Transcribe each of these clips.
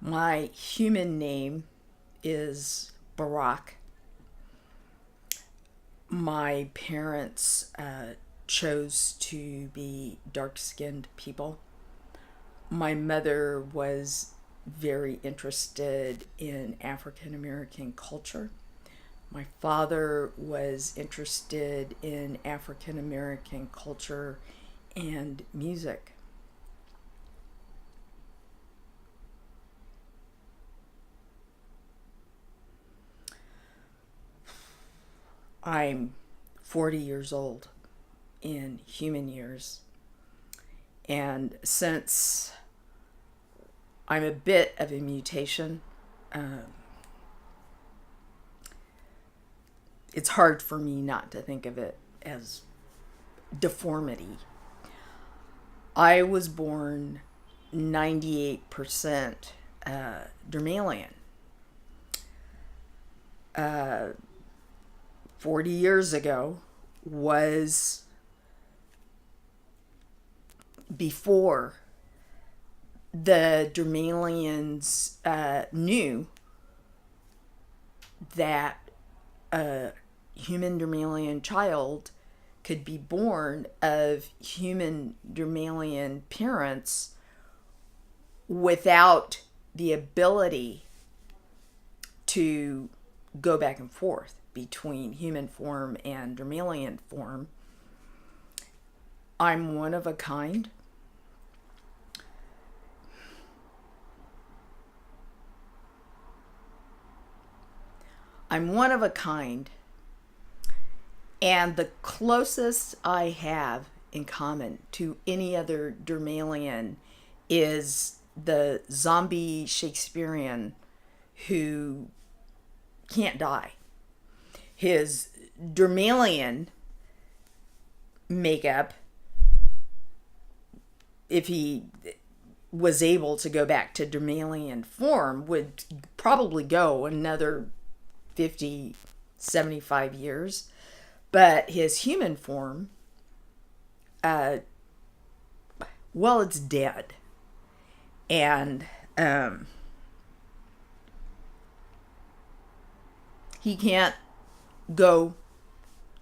My human name is Barack. My parents chose to be dark-skinned people. My mother was very interested in African American culture. My father was interested in African American culture and music. I'm 40 years old in human years. And since I'm a bit of a mutation, it's hard for me not to think of it as deformity. I was born 98% Dermalian. 40 years ago was before the Dermalians knew that a human Dermalian child could be born of human Dermalian parents without the ability to go back and forth between human form and Dermalian form. I'm one of a kind. I'm one of a kind, and the closest I have in common to any other Dermalian is the zombie Shakespearean who can't die. His Dermalian makeup, if he was able to go back to Dermalian form, would probably go another 50, 75 years. But his human form, well, it's dead. And he can't go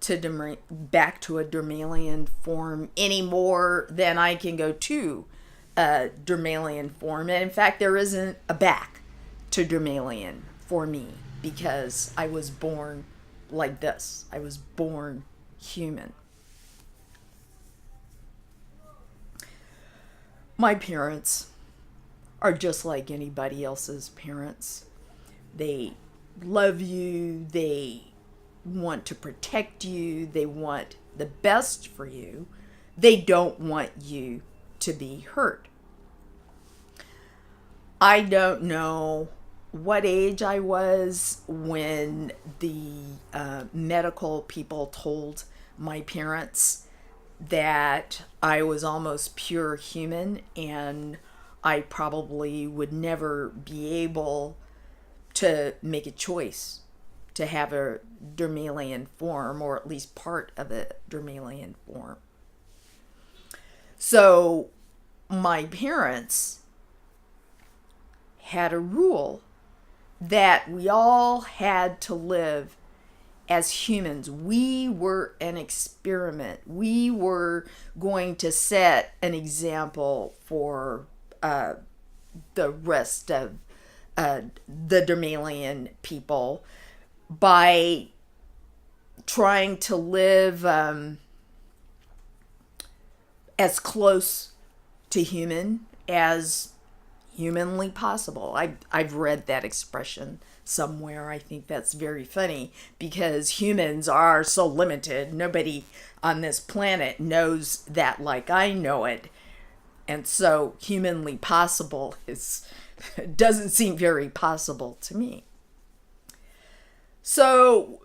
to back to a Dermalian form any more than I can go to a Dermalian form. And in fact, there isn't a back to Dermalian for me because I was born like this. I was born human. My parents are just like anybody else's parents. They love you, they want to protect you, they want the best for you. They don't want you to be hurt. I don't know what age I was when the medical people told my parents that I was almost pure human and I probably would never be able to make a choice to have a Dermalian form, or at least part of a Dermalian form. So my parents had a rule that we all had to live as humans. We were an experiment. We were going to set an example for the rest of the Dermalian people by trying to live as close to human as humanly possible. I've read that expression somewhere. I think that's very funny because humans are so limited. Nobody on this planet knows that like I know it. And so humanly possible doesn't seem very possible to me. So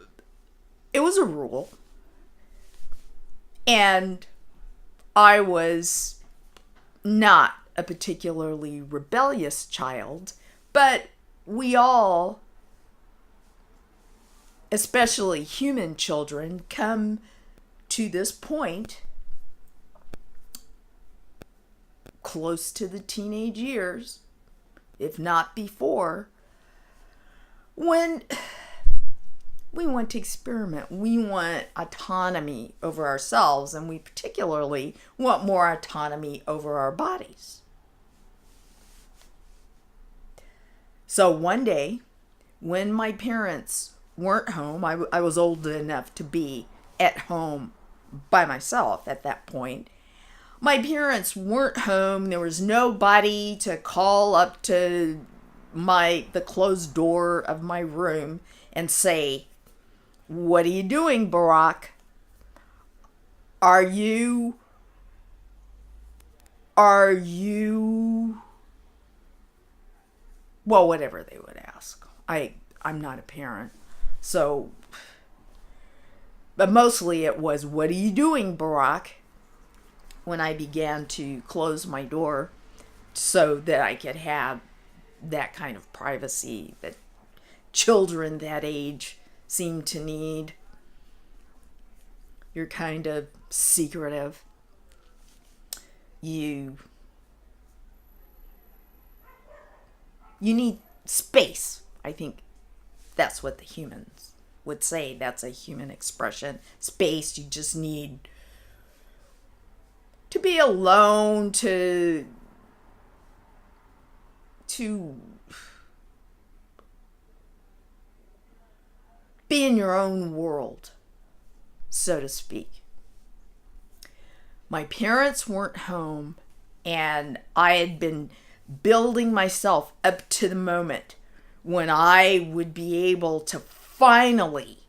it was a rule. And I was not a particularly rebellious child, but we all, especially human children, come to this point close to the teenage years, if not before, when we want to experiment. We want autonomy over ourselves, and we particularly want more autonomy over our bodies. So one day, when my parents weren't home, I was old enough to be at home by myself at that point. My parents weren't home. There was nobody to call up to the closed door of my room and say, "What are you doing, Barack? Are you well, whatever they would ask. I'm not a parent. So, but mostly it was, "What are you doing, Barack?" when I began to close my door so that I could have that kind of privacy that children that age seem to need. You're kind of secretive. You need space. I think that's what the humans would say. That's a human expression. Space. You just need to be alone, to be in your own world, so to speak. My parents weren't home, and I had been building myself up to the moment when I would be able to finally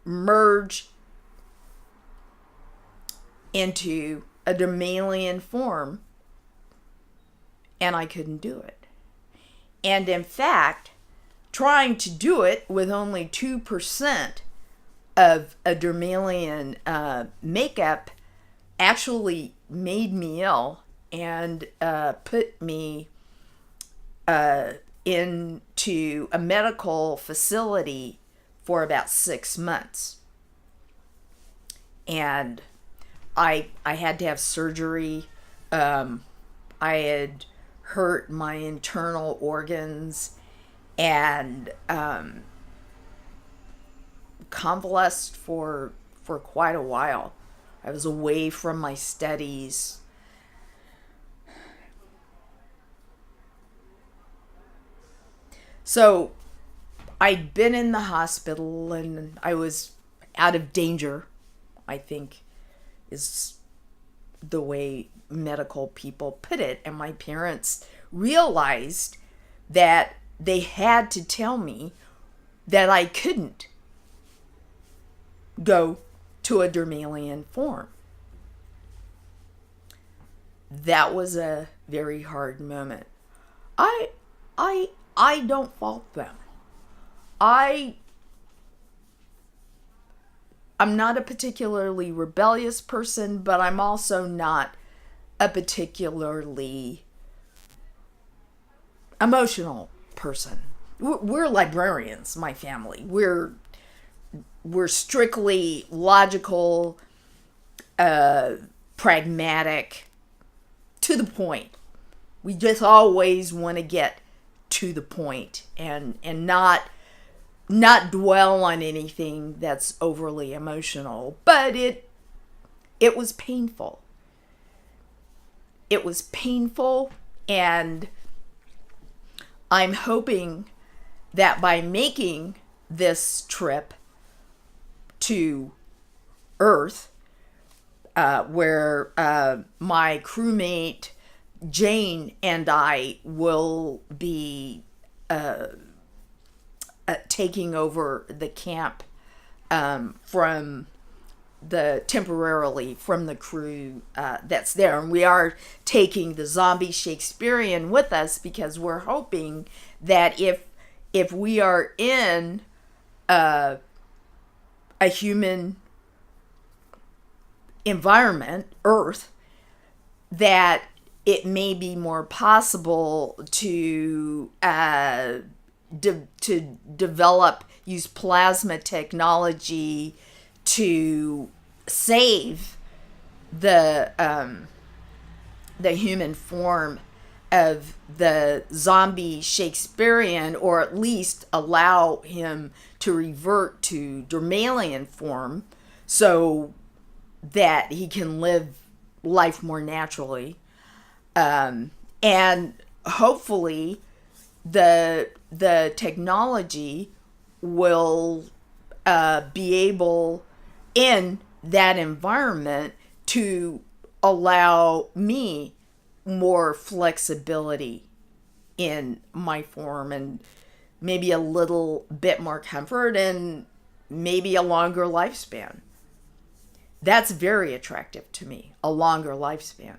merge into a Dermalian form, and I couldn't do it. And in fact, trying to do it with only 2% of a Dermalian makeup actually made me ill and put me into a medical facility for about 6 months. And I had to have surgery. I had hurt my internal organs and convalesced for quite a while. I was away from my studies. So I'd been in the hospital and I was out of danger, I think is the way medical people put it. And my parents realized that they had to tell me that I couldn't go to a Dermalian form. That was a very hard moment. I don't fault them. I'm not a particularly rebellious person, but I'm also not a particularly emotional person. We're librarians, my family. We're strictly logical, pragmatic, to the point. We just always want to get to the point and not dwell on anything that's overly emotional. But it was painful. It was painful, and I'm hoping that by making this trip to Earth, where my crewmate Jane and I will be taking over the camp temporarily from the crew that's there. And we are taking the zombie Shakespearean with us because we're hoping that if we are in a human environment, Earth, that it may be more possible to develop, use plasma technology to save the human form of the zombie Shakespearean, or at least allow him to revert to Dermalian form so that he can live life more naturally. And hopefully the technology will be able in that environment to allow me more flexibility in my form, and maybe a little bit more comfort, and maybe a longer lifespan. That's very attractive to me, a longer lifespan.